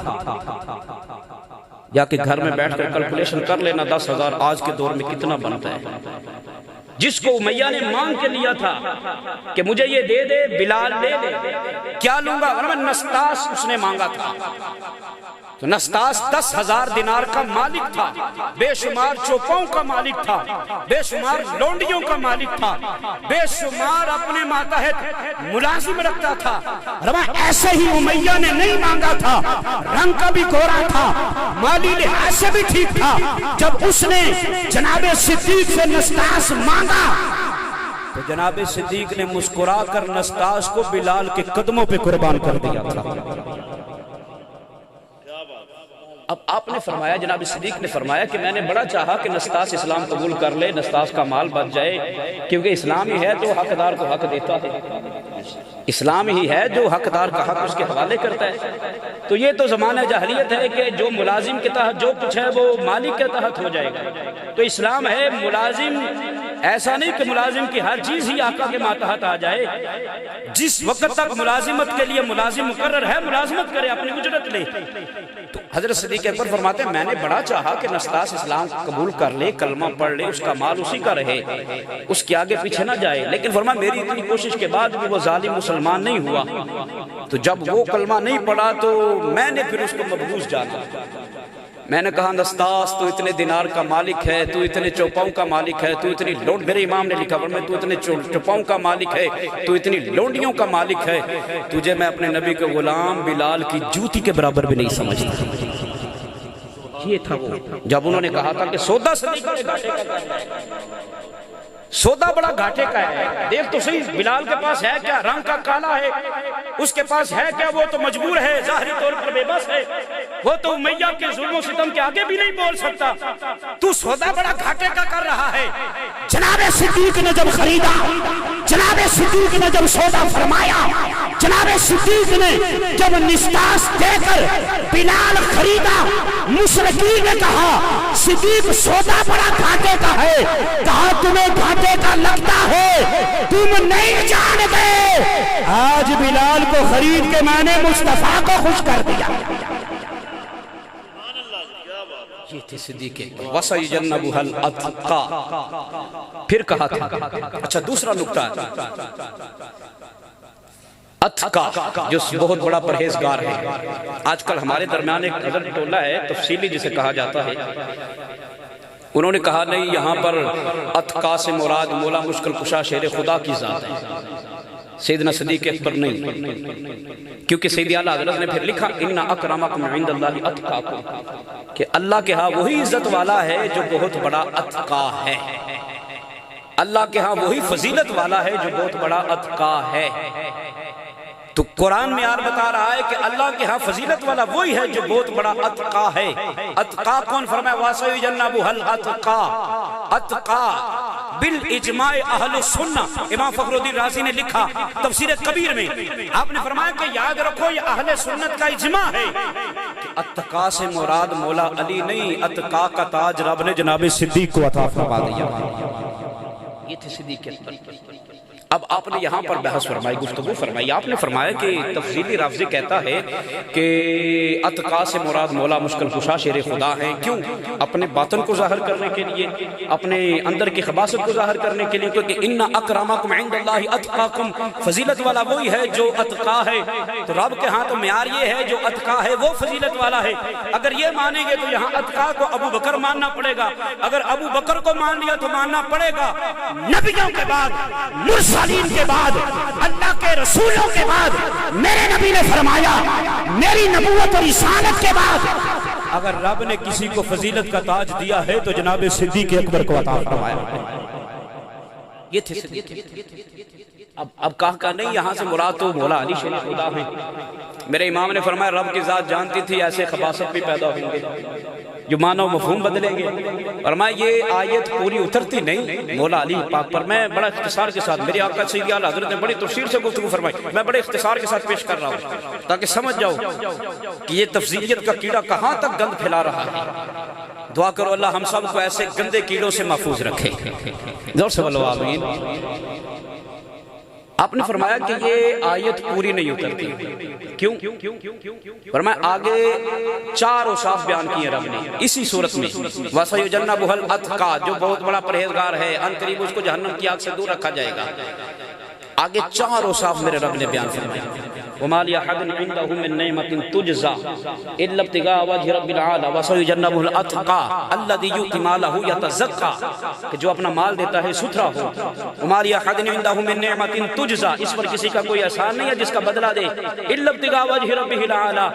یا کہ گھر میں بیٹھ کر کیلکولیشن کر لینا 10,000 آج کے دور میں کتنا بنتا ہے. جس کو امیہ نے مانگ کے لیا تھا کہ مجھے یہ دے دے، بلال لے دے، کیا لوں گا؟ نستاس اس نے مانگا تھا. تو نستاس 10,000 دینار کا مالک تھا، بے شمار چوپاؤں کا مالک تھا، بے شمار لونڈیوں کا مالک تھا، بے شمار اپنے ماتحت ملازم رکھتا تھا. ایسے ہی امیہ نے نہیں مانگا تھا، رنگ کا بھی گورا تھا، مالی لحاظ سے بھی ٹھیک تھا. جب اس نے جناب صدیق سے نستاس مانگا تو جناب صدیق نے مسکرا کر نستاس کو بلال کے قدموں پہ قربان کر دیا تھا. اب آپ نے فرمایا، جناب صدیق نے فرمایا کہ میں نے بڑا چاہا کہ نستاس اسلام قبول کر لے، نستاس کا مال بچ جائے، کیونکہ اسلام ہی ہے جو حقدار کو حق دیتا ہے، اسلام ہی ہے جو حقدار کا حق اس کے حوالے کرتا ہے. تو یہ تو زمانہ جاہلیت ہے کہ جو ملازم کے تحت جو کچھ ہے وہ مالک کے تحت ہو جائے گا. تو اسلام ہے ملازم، ایسا نہیں کہ ملازم کی ہر چیز ہی آقا کے ماتحت آ جائے. جس وقت تک ملازمت کے لیے ملازم مقرر ہے ملازمت کرے، اپنی اجرت لے. تو حضرت صدیق اکبر فرماتے ہیں میں نے بڑا چاہا کہ نستاس اسلام قبول کر لے، کلمہ پڑھ لے، اس کا مال اسی کا رہے، اس کے آگے پیچھے نہ جائے. لیکن فرمایا میری اتنی کوشش کے بعد بھی وہ ظالم مسلمان نہیں ہوا. تو جب وہ کلمہ نہیں پڑھا تو میں نے پھر اس کو مبغوض جانا. میں نے کہا نستاس تو اتنے دینار کا مالک ہے، تو اتنے چوپاؤں کا مالک ہے، تو اتنی لونڈ، میرے امام نے لکھا فرمایا تو اتنے چوپاؤں کا مالک ہے، تو اتنی لونڈیوں کا مالک ہے، تجھے میں اپنے نبی کے غلام بلال کی جوتی کے برابر بھی نہیں سمجھتا. یہ تھا وہ جب انہوں نے کہا تھا کہ سودا صدیق نے گھاٹے کا کرنا ہے، سودا بڑا گھاٹے کا ہے. دیکھ تو صحیح بلال کے پاس ہے کیا؟ رنگ کا کالا ہے. اس کے پاس ہے کیا؟ وہ تو مجبور ہے، ظاہری طور پر بے بس ہے. وہ تو امیہ کے ظلم و ستم کے آگے بھی نہیں بول سکتا. تو سودا بڑا گھاٹے کا کر رہا ہے. جناب صدیق نے جب خریدا، جناب صدیق نے جب سودا فرمایا، جناب صدیق نے جب نستاس دے کر بلال خریدا، مشرکین نے کہا صدیق سودا بڑا گھاٹے کا ہے. کہا تمہیں گھاٹے کا لگتا ہے، تم نہیں جانتے. آج بلال کو خرید کے میں نے مصطفیٰ کو خوش کر دیا. یہ تھی صدیق وَسَيُجَنَّبُهَا الْأَتْقَى. پھر کہا تھا. اچھا دوسرا نکتہ اتقا، جو بہت بڑا پرہیزگار ہے. آج کل ہمارے درمیان ایک حضرت ٹولہ ہے تفصیلی جسے کہا جاتا ہے. انہوں نے کہا نہیں، یہاں پر اتقا سے مراد مولا مشکل کشا شیر خدا کی ذات ہے، سیدنا صدیق اکبر نہیں. کیونکہ سیدی اعلیٰ حضرت نے پھر لکھا ان اکرمکم عند اللہ اتقاکم، کہ اللہ کے ہاں وہی عزت والا ہے جو بہت بڑا اتقا ہے. اللہ کے ہاں وہی فضیلت والا ہے جو بہت بڑا اتقا ہے. تو قرآن میں یار بتا رہا ہے کہ اللہ کے ہاں فضیلت والا وہی ہے جو بہت بڑا اتقا ہے. اتقا کون؟ فرمایا وَسَيُجَنَّبُهَا الْأَتْقَى. اتقا بالاجماع اہل سنہ. امام فخر الدین رازی نے لکھا تفسیر کبیر میں، آپ نے فرمایا کہ یاد رکھو یہ اہل سنت کا اجماع ہے کہ اتقا سے مراد مولا علی نہیں، اتقا کا تاج رب نے جناب صدیق کو عطا فرما دیا. یہ تھے صدیق اکبر. اب آپ نے یہاں پر بحث فرمائی، گفتگو فرمائی. آپ نے فرمایا کہ تفصیلی رافضی کہتا ہے کہ اتقا سے مراد مولا مشکل کشا شیر خدا ہیں. کیوں؟ اپنے باطن کو ظاہر کرنے کے لیے، اپنے اندر کی خباثت کو ظاہر کرنے کے لیے. کیونکہ ان اکرمکم عند اللہ اتقاکم، فضیلت والا وہی ہے جو اتقا ہے. تو رب کے ہاں تو معیار یہ ہے جو اتقا ہے وہ فضیلت والا ہے. اگر یہ مانیں گے تو یہاں اتقا کو ابو بکر ماننا پڑے گا. اگر ابو بکر کو مان لیا تو ماننا پڑے گا نبیوں کے بعد، مرسلین کے بعد، اللہ کے رسولوں کے بعد. میرے نبی نے فرمایا میری نبوت اور رسالت کے بعد اگر رب نے کسی کو فضیلت کا تاج دیا ہے تو جناب صدیق اکبر کو عطا فرمایا. یہ تھے صدیق۔ اب کہا نہیں، یہاں سے مراد تو مولا علی شریف خدا ہیں۔ میرے امام نے فرمایا رب کی ذات جانتی تھی ایسے خباثت بھی پیدا ہوں گے جو معنی و مفہوم بدلیں گے۔ فرمایا یہ آیت پوری اترتی نہیں مولا علی پاک پر۔ میں بڑا اختصار کے ساتھ، میرے آقا سیدی اعلیٰ حضرت نے بڑی تفصیل سے گفتگو فرمائی، میں بڑے اختصار کے ساتھ پیش کر رہا ہوں تاکہ سمجھ جاؤ کہ یہ تفضیلیت کا کیڑا کہاں تک گند پھیلا رہا ہے۔ دعا کرو اللہ ہم سب کو ایسے گندے کیڑوں سے محفوظ رکھے۔ زور سے بولو آمین۔ آپ نے فرمایا کہ یہ آیت پوری نہیں اترتی، کیوں؟ فرمایا آگے 4 اوصاف بیان کیے رب نے اسی صورت میں، وَسَيُجَنَّبُهَا الْأَتْقَى، جو بہت بڑا پرہیزگار ہے، ان قریب اس کو جہنم کی آگ سے دور رکھا جائے گا۔ آگے 4 اوصاف میرے رب نے بیان فرمایا، وَمَا لِأَحَدٍ عِندَهُ مِن نِعْمَةٍ تُجْزَى إِلَّا ابْتِغَاءَ وَجْهِ رَبِّ الْأَعْلَى وَسَيُجَنَّبُهُ الْأَتْقَى الَّذِي يُؤْتِي مَالَهُ يَتَزَكَّى، کہ جو اپنا مال دیتا ہے ستھرا ہو۔ وَمَا لِأَحَدٍ عِندَهُ مِن نِعْمَةٍ تُجْزَى، اس پر کسی کا کوئی احسان نہیں ہے جس کا بدلہ دے، إِلَّا ابْتِغَاءَ وَجْهِ رَبِّهِ الْأَعْلَى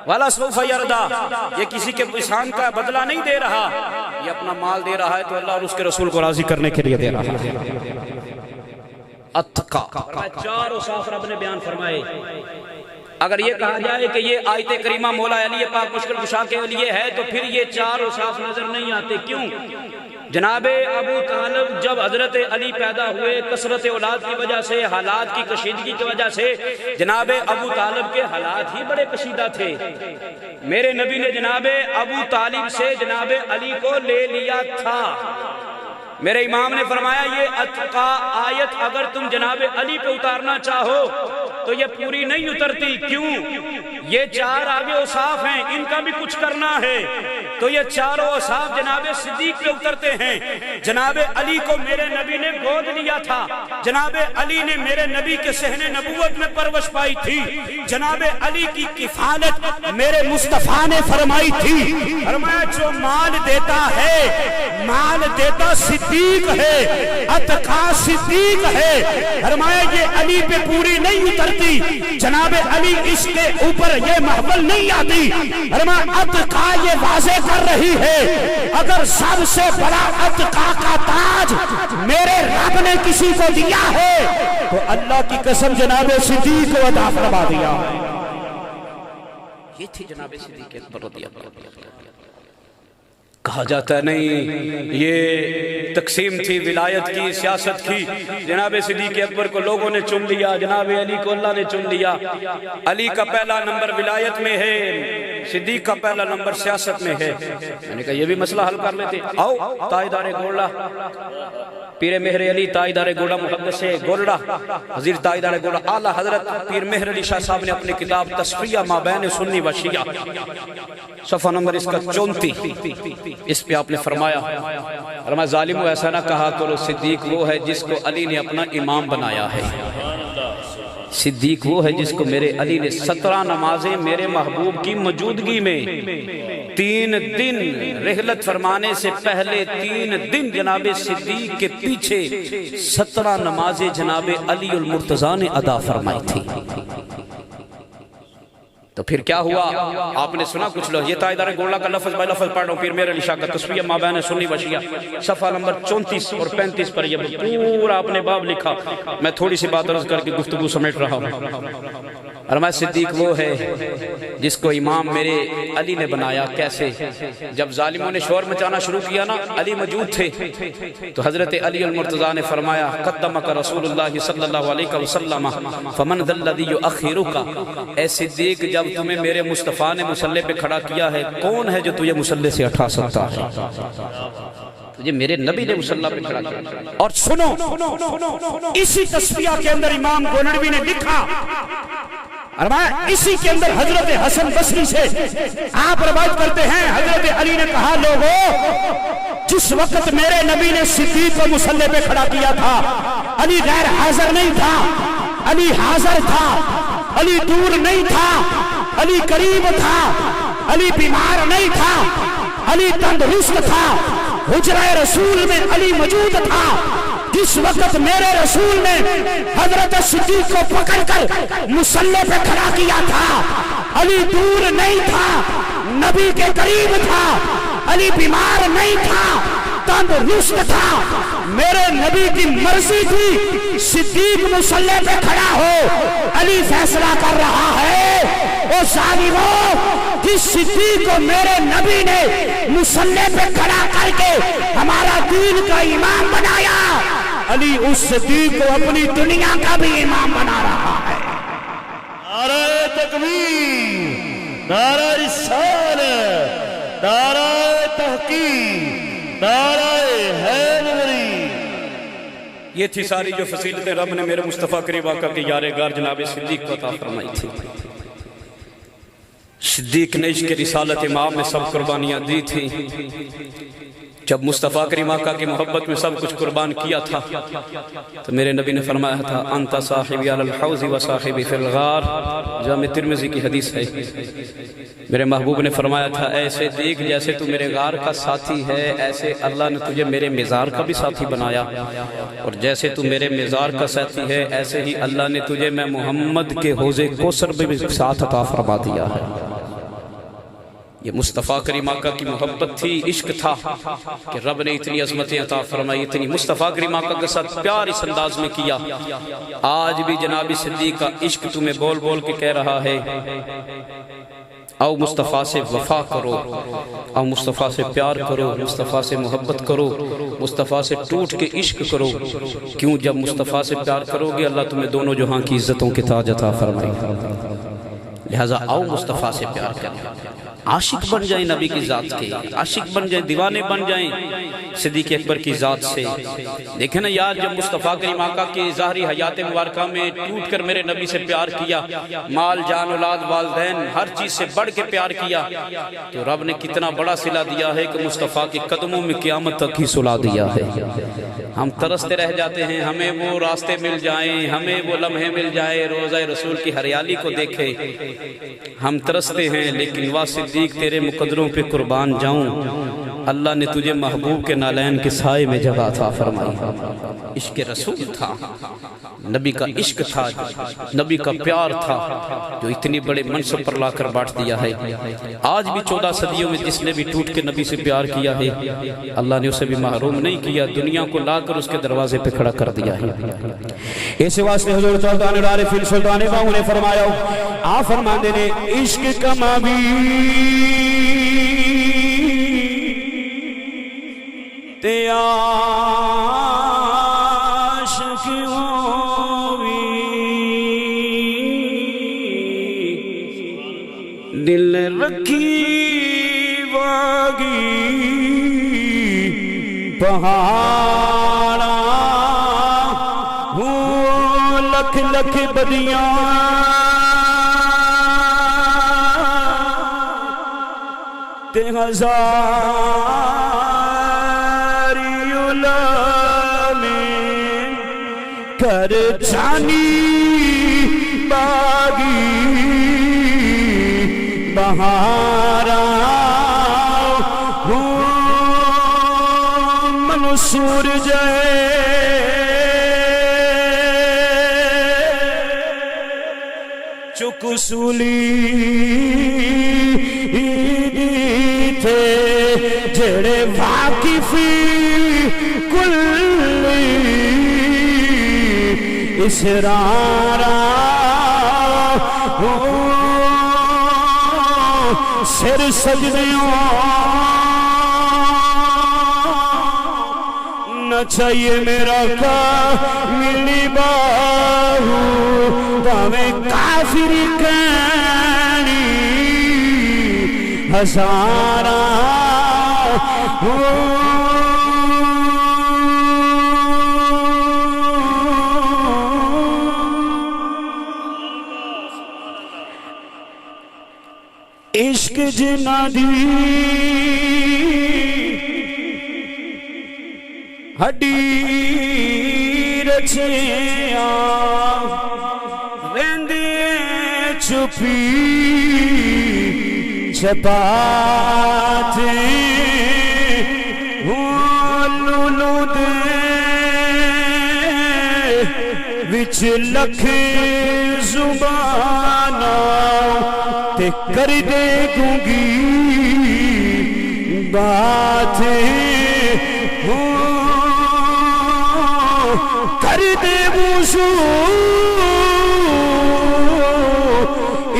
وَلَا سَوْفَ يَرْضَى، یہ کسی کے احسان کا بدلہ نہیں دے رہا، یہ اپنا مال دے رہا ہے تو اللہ اور اس کے رسول کو راضی کرنے کے لیے دے رہا ہے۔ اتقا 4 اوصاف رب نے بیان فرمائے۔ اگر یہ کہا جائے کہ یہ آیت کریمہ مولا علی پاک مشکل کشا کے لیے ہے تو پھر یہ 4 اوصاف نظر نہیں آتے، کیوں؟ جناب ابو طالب جب حضرت علی پیدا ہوئے، کثرت اولاد کی وجہ سے، حالات کی کشیدگی کی وجہ سے جناب ابو طالب کے حالات ہی بڑے کشیدہ تھے۔ میرے نبی نے جناب ابو طالب سے جناب علی کو لے لیا تھا۔ میرے امام نے فرمایا یہ اتقا آیت اگر تم جناب علی پہ اتارنا چاہو تو یہ پوری نہیں اترتی، کیوں؟ یہ 4 آگے اوصاف ہیں، ان کا بھی کچھ کرنا ہے، تو یہ 4 اوصاف جناب صدیق پہ اترتے ہیں۔ جناب علی کو میرے نبی نے گود لیا تھا، جناب علی نے میرے نبی کے صحن نبوت میں پرورش پائی تھی، جناب علی کی کفالت میرے مصطفیٰ نے فرمائی تھی۔ فرمایا جو مال دیتا ہے، مال دیتا صدیق ہے، اتقا صدیق ہے۔ فرمایا یہ علی پہ پوری نہیں اترتی، جناب علی اس کے اوپر یہ محمل نہیں آتی۔ فرمایا اتقا یہ واضح کر رہی ہے اگر سب سے بڑا اتقا کا تاج میرے رب نے کسی کو دیا ہے تو اللہ کی قسم جناب صدیق کو عطا فرما دیا۔ یہ تھی جناب صدیق اکبر رضی اللہ عنہ۔ کہا جاتا ہے نہیں، یہ تقسیم تھی ولایت کی، سیاست کی۔ جناب صدیق اکبر کو لوگوں نے چن لیا، جناب علی کو اللہ نے چن لیا۔ علی کا پہلا نمبر ولایت میں ہے، صدیق کا پہلا نمبر سیاست میں ہے۔ میں نے کہا یہ بھی مسئلہ حل کر لیتے، آؤ تاجدار گولڑا، پیر مہر علی تاجدار گولڑا، محدث گولڑا، حضرت تاجدار گولڑا اعلیٰ حضرت پیر مہر علی شاہ صاحب نے اپنی کتاب تصفیہ ما بین سنی و شیعہ، صفحہ نمبر اس کا 34، اس پہ آپ نے فرمایا ظالمو ایسا نہ کہا کرو، صدیق وہ ہے جس کو علی نے اپنا امام بنایا ہے، صدیق وہ ہے جس کو میرے علی نے 17 نمازیں میرے محبوب کی موجودگی میں 3 دن رحلت فرمانے سے پہلے 3 دن جناب صدیق کے پیچھے 17 نمازیں جناب علی المرتضیٰ نے ادا فرمائی تھی۔ تو پھر کیا ہوا؟ آپ نے سنا کچھ لوگ، یہ تاجدار گولڑا کا لفظ بائی لفظ پڑھ رہا ہوں، پیر مہر علی شاہ کا تصفیہ ما بین سنی و شیعہ، صفحہ نمبر 34 اور 35 پر یہ پورا آپ نے باب لکھا۔ میں تھوڑی سی بات عرض کر کے گفتگو سمیٹ رہا ہوں۔ فرمایا صدیق وہ ہے جس کو امام میرے علی نے بنایا۔ کیسے؟ جب ظالموں نے شور مچانا شروع کیا نا، علی موجود تھے، تو حضرت علی المرتضیٰ نے فرمایا قدمک رسول اللہ صلی اللہ علیہ وسلم فمن ذا الذی یؤخرک، اے صدیق جب تمہیں میرے مصطفیٰ نے مصلی پہ کھڑا کیا ہے، کون ہے جو تجھے مصلی سے اٹھا سکتا ہے؟ تجھے میرے نبی نے مصلی پہ کھڑا کیا۔ اور سنو اسی تصفیہ کے اندر امام گولڑوی نے لکھا، اسی کے اندر حضرت حسن بصری سے آپ روایت کرتے ہیں، حضرت علی نے کہا لوگوں جس وقت میرے نبی نے صدیق کو مصلی پہ کھڑا کیا تھا، علی غیر حاضر نہیں تھا، علی حاضر تھا، علی دور نہیں تھا، علی قریب تھا، علی بیمار نہیں تھا، علی تندرست تھا، حجرہ رسول میں علی موجود تھا۔ جس وقت میرے رسول نے حضرت صدیق کو پکڑ کر مصلی پہ کھڑا کیا تھا، علی دور نہیں تھا، نبی کے قریب تھا، علی بیمار نہیں تھا، تندرست تھا، میرے نبی کی مرضی تھی صدیق مصلی پہ کھڑا ہو، علی فیصلہ کر رہا ہے۔ او ظالموں، جس صدیق کو میرے نبی نے مصلی پہ کھڑا کر کے ہمارا دین کا امام بنایا، علی اس صدیق کو اپنی دنیا کا بھی امام بنا رہا ہے۔ نعرہ تکبیر، نعرہ رسالت، نعرہ تحقیق، نعرہ حیدری۔ یہ تھی ساری جو فضیلتیں رب نے میرے مصطفیٰ کریم آقا کے یار غار جناب صدیق کو عطا فرمائی تھی۔ صدیق نے عشق رسالت امام میں سب قربانیاں دی تھی۔ جب مصطفیٰ کریم آقا کی محبت میں سب کچھ قربان کیا تھا تو میرے نبی نے فرمایا تھا انت صاحبی علی الحوض و صاحبی فی الغار، جامع ترمذی کی حدیث ہے۔ میرے محبوب نے فرمایا تھا ایسے دیکھ جیسے تو میرے غار کا ساتھی ہے، ایسے اللہ نے تجھے میرے مزار کا بھی ساتھی بنایا، اور جیسے تو میرے مزار کا ساتھی ہے ایسے ہی اللہ نے تجھے میں محمد کے حوض کوثر میں بھی ساتھ عطا فرما دیا ہے۔ یہ مصطفیٰ کریم آقا کی محبت تھی، عشق تھا کہ رب نے اتنی عظمتیں عطا فرمائی، اتنی مصطفیٰ کریم آقا کے ساتھ پیار اس انداز میں کیا۔ آج بھی جناب صدیق کا عشق تمہیں بول بول کے کہہ رہا ہے او مصطفیٰ سے وفا کرو، او مصطفیٰ سے پیار کرو، مصطفیٰ سے محبت کرو، مصطفیٰ سے ٹوٹ کے عشق کرو۔ کیوں؟ جب مصطفیٰ سے پیار کرو گے اللہ تمہیں دونوں جہاں کی عزتوں کے تاج عطا فرمائے گا۔ لہٰذا آؤ مصطفیٰ سے پیار کریں، عاشق بن جائیں نبی کی ذات کے، عاشق بن جائیں، دیوانے بن جائیں صدیق اکبر کی ذات سے۔ دیکھیں نا یار، جب مصطفیٰ کریم آقا کی ظاہری حیات مبارکہ میں ٹوٹ کر میرے نبی سے پیار کیا، مال جان اولاد والدین ہر چیز سے بڑھ کے پیار کیا، تو رب نے کتنا بڑا صلہ دیا ہے کہ مصطفیٰ کے قدموں میں قیامت تک ہی صلہ دیا ہے۔ ہم ترستے رہ جاتے ہیں، ہمیں وہ راستے مل جائیں، ہمیں وہ لمحے مل جائیں، روضہ رسول کی ہریالی کو دیکھیں، ہم ترستے ہیں، لیکن وا صدیق تیرے مقدروں پہ قربان جاؤں، اللہ نے تجھے محبوب کے نالین کے سائے میں جگہ عطا فرمائی۔ عشق رسول تھا، نبی کا عشق تھا، نبی کا پیار تھا، جو اتنی بڑے منصب پر لا کر بانٹ دیا ہے۔ آج بھی 14 صدیوں میں جس نے بھی ٹوٹ کے نبی سے پیار کیا ہے اللہ نے اسے بھی محروم نہیں کیا، دنیا کو لا کر اس کے دروازے پہ کھڑا کر دیا ہے۔ اس واسطے حضور سلطان العارفین سلطان باہو نے فرمایا، آپ فرماندے نے عشق کمابی تے عاشق ہووی، دل رکھی واگی پہاڑا ہو لکھ لکھ بدیاں تے ہزاری علماء کر جانی باغی بہارا ہو منصور جائے چک سولی تھے جڑے واقفی کلی اسرارا ہو سر سجدیوں نہ چاہیے میرا کاملی باہو تمہیں کافر کہنی ہزارہ ہو عشق جنا دی ہڈی رچیاں ویندے چھپی چھپاتے لولو دے وچ لکھ زبانہ تے کر دے گونگی باتیں فرد وضو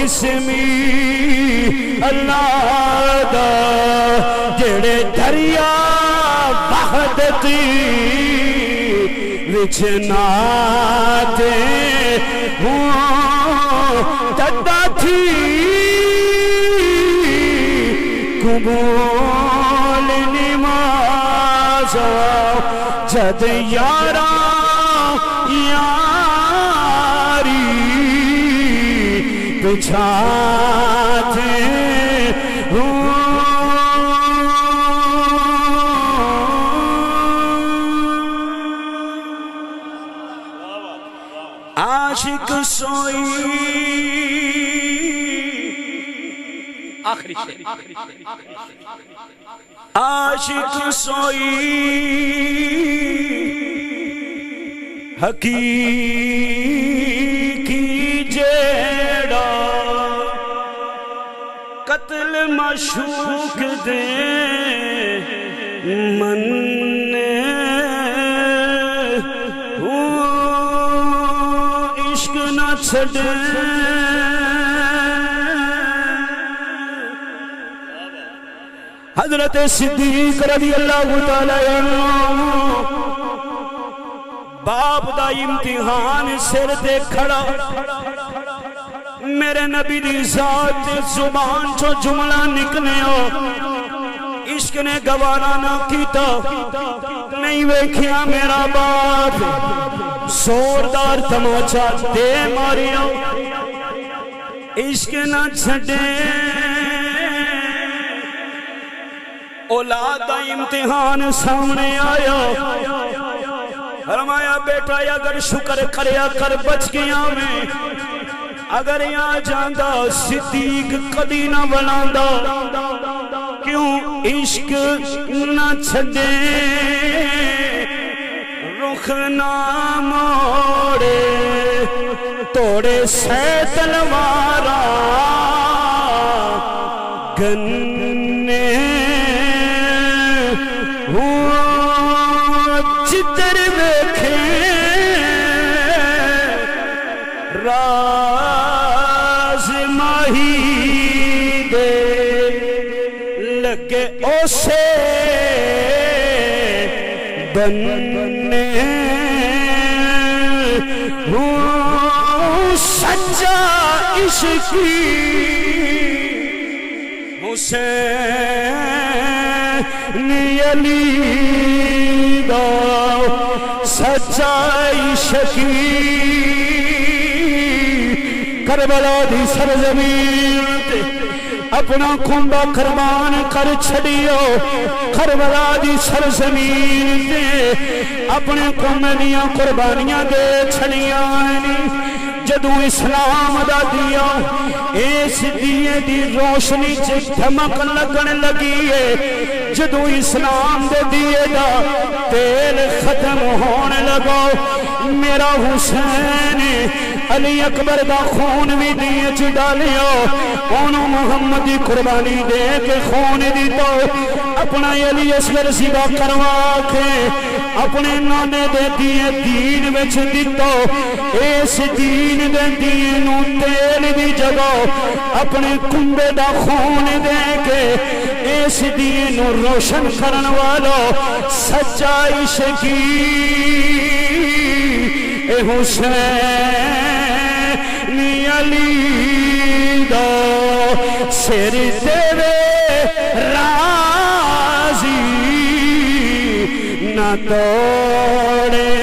اسمی اللہ دا جڑے دریا وحدتی وچ ناتے تدا تھی قبول نماز جد یارا یاری پچھاتے عاشق سوئی آخری شعر عاشق سوئی حقیقی جیڑا قتل مشوق دے من عشق نہ چھڑے حضرت صدیق رضی اللہ تعالی عنہ باپ دا امتحان سر تے کھڑا میرے نبی دی ذات زبان چو جملہ نکلے ہو عشق نے گوارا نہ کیتا نہیں ویکھیا میرا باپ زوردار تماچا دے ماریا عشق نہ چھڑے اولاد دا امتحان سامنے آیا فرمایا بیٹا اگر شکر کریا کر بچ گیا میں اگر یہاں جاندہ صدیق کدی نہ بناندہ کیوں عشق نہ چھڑے رخ نہ موڑے توڑے سے تلوارا گنے جدر ویکھے راز ماہی دے لگے اسے بننے سچا عشقی حسین علی دا سچائی شکی کربلا دی سرزمین تے اپنا کنبہ قربان کر چھڑیو کربلا دی سرزمین تے اپنے کنبیاں قربانیاں دے چھڑیاں جدو اسلام دا دیا اس دیئے دی روشنی دھمک لگن لگی ہے جدو اسلام دے دیئے دا تیل ختم ہونے لگا میرا حسین علی اکبر دا خون بھی دیئے چ ڈالیو انہوں محمد دی قربانی دے کے خون دی تو اپنا علی اصغر سیدھا کروا کے اپنے نانے دے دیئے دین وچ دیتو اس دین دے دینوں تیل دی جگہ اپنے کنبے دا خون دے کے اس دینوں روشن کرن والو سچائی عشقی اے حسین علی دا سر دے راضی نہ توڑے